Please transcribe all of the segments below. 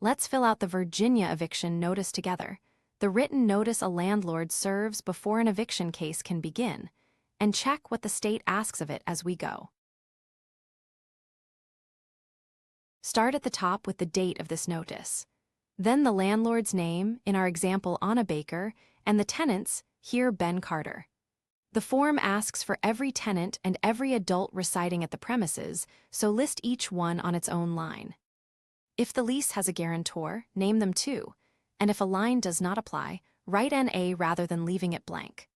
Let's fill out the Virginia Eviction Notice together, the written notice a landlord serves before an eviction case can begin, and check what the state asks of it as we go. Start at the top with the date of this notice. Then the landlord's name, in our example Anna Baker, and the tenant's, here Ben Carter. The form asks for every tenant and every adult residing at the premises, so list each one on its own line. If the lease has a guarantor, name them too, and if a line does not apply, write NA rather than leaving it blank.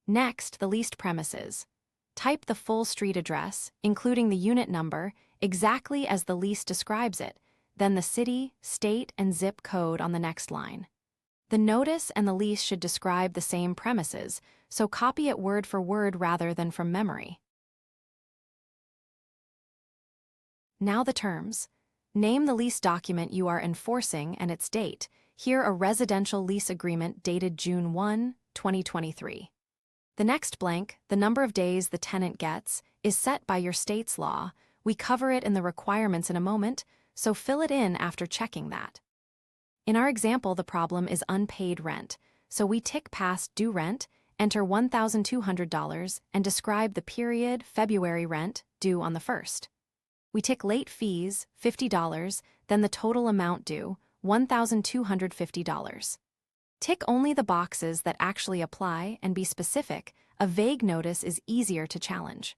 Next, the leased premises. Type the full street address, including the unit number, exactly as the lease describes it, then the city, state, and zip code on the next line. The notice and the lease should describe the same premises, so copy it word for word rather than from memory. Now the terms. Name the lease document you are enforcing and its date. Here a residential lease agreement dated June 1, 2023. The next blank, the number of days the tenant gets, is set by your state's law. We cover it in the requirements in a moment, so fill it in after checking that. In our example, the problem is unpaid rent, so we tick past due rent, enter $1,200, and describe the period, February rent, due on the 1st. We tick late fees, $50, then the total amount due, $1,250. Tick only the boxes that actually apply and be specific. A vague notice is easier to challenge.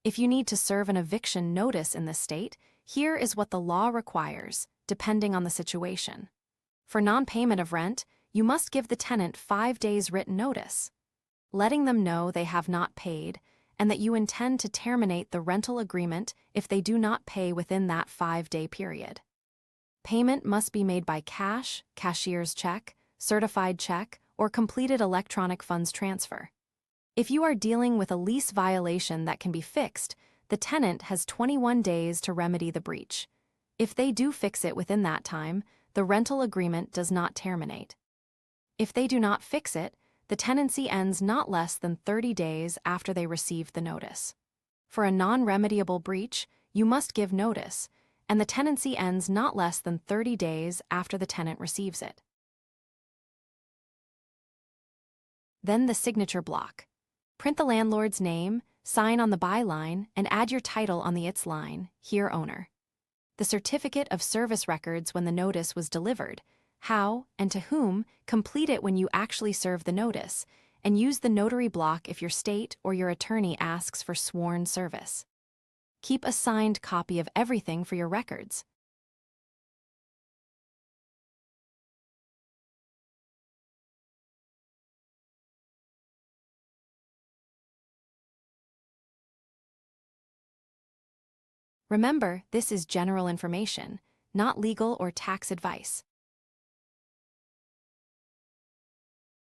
If you need to serve an eviction notice in this state, here is what the law requires, depending on the situation. For non-payment of rent, you must give the tenant 5 days written notice, letting them know they have not paid and that you intend to terminate the rental agreement if they do not pay within that 5-day period. Payment must be made by cash, cashier's check, certified check, or completed electronic funds transfer. If you are dealing with a lease violation that can be fixed, the tenant has 21 days to remedy the breach. If they do fix it within that time, the rental agreement does not terminate. If they do not fix it, the tenancy ends not less than 30 days after they receive the notice. For a non-remediable breach, you must give notice, and the tenancy ends not less than 30 days after the tenant receives it. Then the signature block. Print the landlord's name, sign on the by line, and add your title on the its line, here owner. The certificate of service records when the notice was delivered, how and to whom, complete it when you actually serve the notice, and use the notary block if your state or your attorney asks for sworn service. Keep a signed copy of everything for your records. Remember, this is general information, not legal or tax advice.